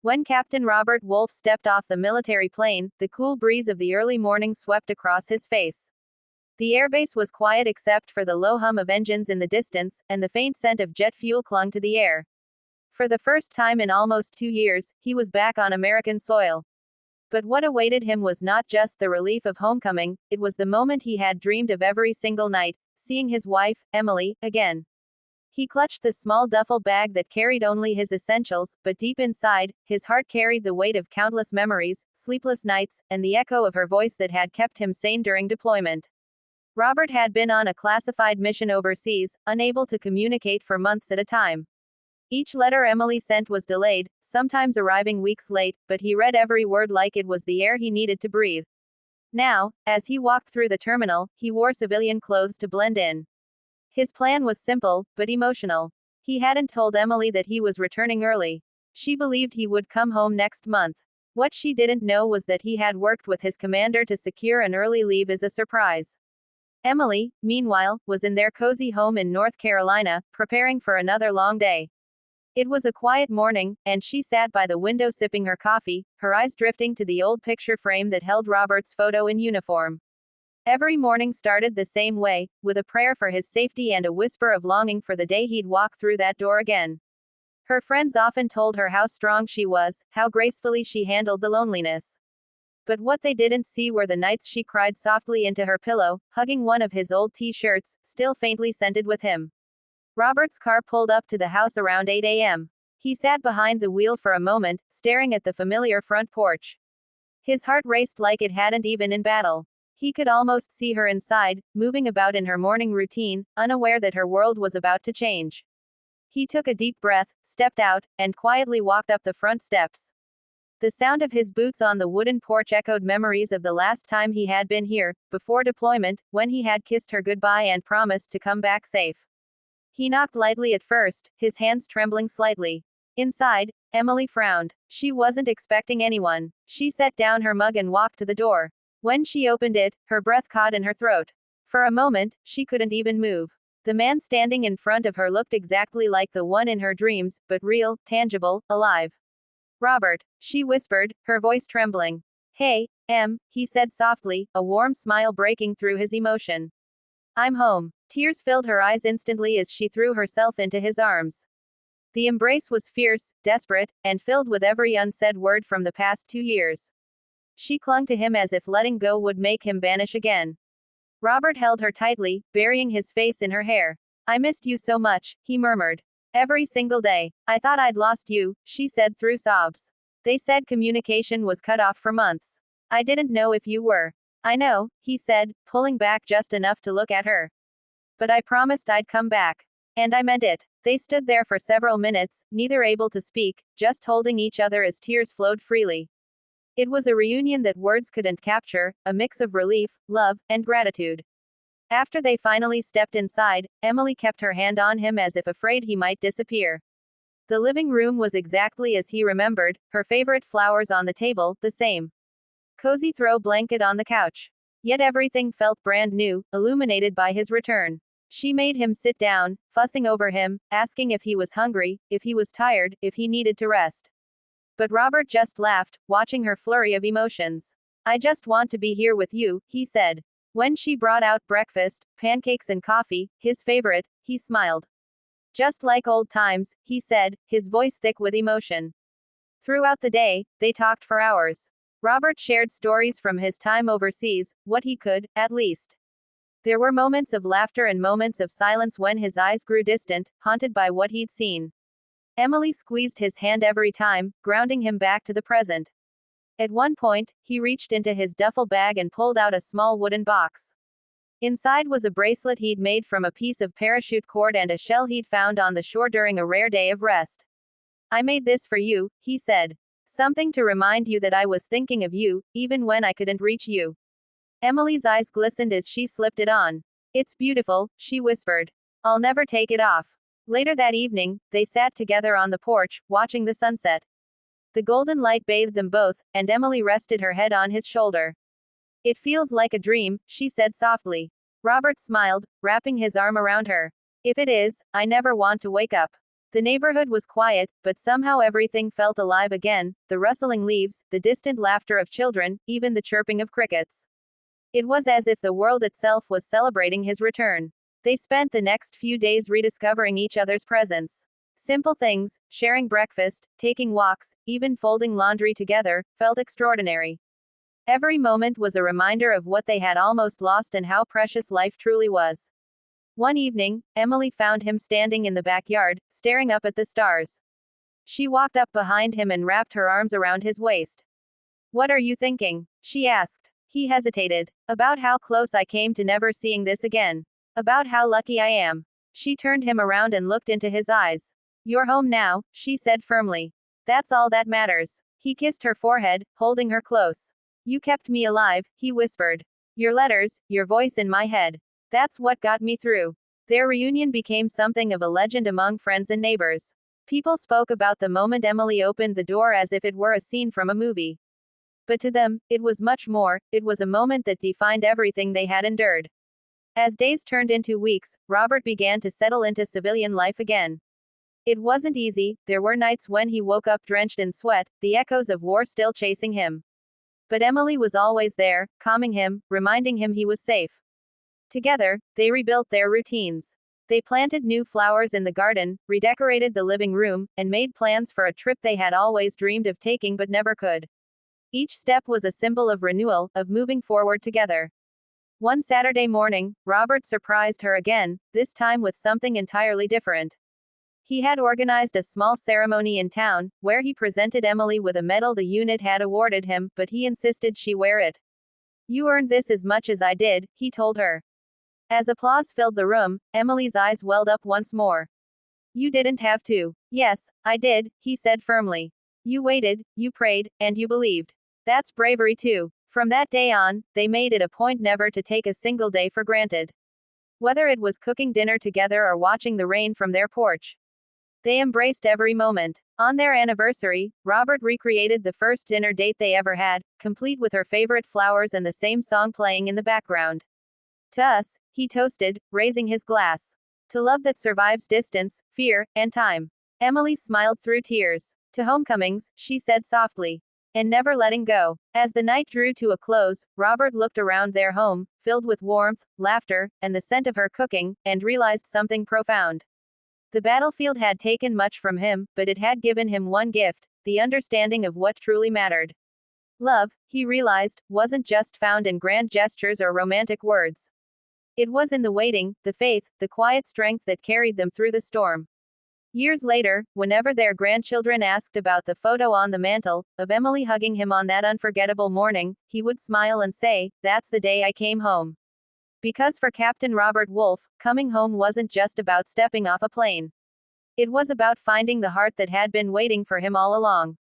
When Captain Robert Wolfe stepped off the military plane, the cool breeze of the early morning swept across his face. The airbase was quiet except for the low hum of engines in the distance, and the faint scent of jet fuel clung to the air. For the first time in almost 2 years, he was back on American soil. But what awaited him was not just the relief of homecoming, it was the moment he had dreamed of every single night, seeing his wife, Emily, again. He clutched the small duffel bag that carried only his essentials, but deep inside, his heart carried the weight of countless memories, sleepless nights, and the echo of her voice that had kept him sane during deployment. Robert had been on a classified mission overseas, unable to communicate for months at a time. Each letter Emily sent was delayed, sometimes arriving weeks late, but he read every word like it was the air he needed to breathe. Now, as he walked through the terminal, he wore civilian clothes to blend in. His plan was simple, but emotional. He hadn't told Emily that he was returning early. She believed he would come home next month. What she didn't know was that he had worked with his commander to secure an early leave as a surprise. Emily, meanwhile, was in their cozy home in North Carolina, preparing for another long day. It was a quiet morning, and she sat by the window sipping her coffee, her eyes drifting to the old picture frame that held Robert's photo in uniform. Every morning started the same way, with a prayer for his safety and a whisper of longing for the day he'd walk through that door again. Her friends often told her how strong she was, how gracefully she handled the loneliness. But what they didn't see were the nights she cried softly into her pillow, hugging one of his old t-shirts, still faintly scented with him. Robert's car pulled up to the house around 8 a.m. He sat behind the wheel for a moment, staring at the familiar front porch. His heart raced like it hadn't even in battle. He could almost see her inside, moving about in her morning routine, unaware that her world was about to change. He took a deep breath, stepped out, and quietly walked up the front steps. The sound of his boots on the wooden porch echoed memories of the last time he had been here, before deployment, when he had kissed her goodbye and promised to come back safe. He knocked lightly at first, his hands trembling slightly. Inside, Emily frowned. She wasn't expecting anyone. She set down her mug and walked to the door. When she opened it, her breath caught in her throat. For a moment, she couldn't even move. The man standing in front of her looked exactly like the one in her dreams, but real, tangible, alive. Robert, she whispered, her voice trembling. Hey, Em, he said softly, a warm smile breaking through his emotion. I'm home. Tears filled her eyes instantly as she threw herself into his arms. The embrace was fierce, desperate, and filled with every unsaid word from the past 2 years. She clung to him as if letting go would make him vanish again. Robert held her tightly, burying his face in her hair. I missed you so much, he murmured. Every single day. I thought I'd lost you, she said through sobs. They said communication was cut off for months. I didn't know if you were. I know, he said, pulling back just enough to look at her. But I promised I'd come back. And I meant it. They stood there for several minutes, neither able to speak, just holding each other as tears flowed freely. It was a reunion that words couldn't capture, a mix of relief, love, and gratitude. After they finally stepped inside, Emily kept her hand on him as if afraid he might disappear. The living room was exactly as he remembered, her favorite flowers on the table, the same cozy throw blanket on the couch. Yet everything felt brand new, illuminated by his return. She made him sit down, fussing over him, asking if he was hungry, if he was tired, if he needed to rest. But Robert just laughed, watching her flurry of emotions. I just want to be here with you, he said. When she brought out breakfast, pancakes and coffee, his favorite, he smiled. Just like old times, he said, his voice thick with emotion. Throughout the day, they talked for hours. Robert shared stories from his time overseas, what he could, at least. There were moments of laughter and moments of silence when his eyes grew distant, haunted by what he'd seen. Emily squeezed his hand every time, grounding him back to the present. At one point, he reached into his duffel bag and pulled out a small wooden box. Inside was a bracelet he'd made from a piece of parachute cord and a shell he'd found on the shore during a rare day of rest. I made this for you, he said. Something to remind you that I was thinking of you, even when I couldn't reach you. Emily's eyes glistened as she slipped it on. It's beautiful, she whispered. I'll never take it off. Later that evening, they sat together on the porch, watching the sunset. The golden light bathed them both, and Emily rested her head on his shoulder. It feels like a dream, she said softly. Robert smiled, wrapping his arm around her. If it is, I never want to wake up. The neighborhood was quiet, but somehow everything felt alive again, the rustling leaves, the distant laughter of children, even the chirping of crickets. It was as if the world itself was celebrating his return. They spent the next few days rediscovering each other's presence. Simple things, sharing breakfast, taking walks, even folding laundry together, felt extraordinary. Every moment was a reminder of what they had almost lost and how precious life truly was. One evening, Emily found him standing in the backyard, staring up at the stars. She walked up behind him and wrapped her arms around his waist. "What are you thinking?" she asked. He hesitated. "About how close I came to never seeing this again. About how lucky I am." She turned him around and looked into his eyes. "You're home now," she said firmly. "That's all that matters." He kissed her forehead, holding her close. "You kept me alive," he whispered. "Your letters, your voice in my head. That's what got me through." Their reunion became something of a legend among friends and neighbors. People spoke about the moment Emily opened the door as if it were a scene from a movie. But to them, it was much more. It was a moment that defined everything they had endured. As days turned into weeks, Robert began to settle into civilian life again. It wasn't easy, there were nights when he woke up drenched in sweat, the echoes of war still chasing him. But Emily was always there, calming him, reminding him he was safe. Together, they rebuilt their routines. They planted new flowers in the garden, redecorated the living room, and made plans for a trip they had always dreamed of taking but never could. Each step was a symbol of renewal, of moving forward together. One Saturday morning, Robert surprised her again, this time with something entirely different. He had organized a small ceremony in town, where he presented Emily with a medal the unit had awarded him, but he insisted she wear it. "You earned this as much as I did," he told her. As applause filled the room, Emily's eyes welled up once more. "You didn't have to." "Yes, I did," he said firmly. "You waited, you prayed, and you believed. That's bravery too." From that day on, they made it a point never to take a single day for granted. Whether it was cooking dinner together or watching the rain from their porch, they embraced every moment. On their anniversary, Robert recreated the first dinner date they ever had, complete with her favorite flowers and the same song playing in the background. "To us," he toasted, raising his glass. "To love that survives distance, fear, and time." Emily smiled through tears. "To homecomings," she said softly. "And never letting go." As the night drew to a close, Robert looked around their home, filled with warmth, laughter, and the scent of her cooking, and realized something profound. The battlefield had taken much from him, but it had given him one gift, the understanding of what truly mattered. Love, he realized, wasn't just found in grand gestures or romantic words. It was in the waiting, the faith, the quiet strength that carried them through the storm. Years later, whenever their grandchildren asked about the photo on the mantel, of Emily hugging him on that unforgettable morning, he would smile and say, "That's the day I came home." Because for Captain Robert Wolfe, coming home wasn't just about stepping off a plane. It was about finding the heart that had been waiting for him all along.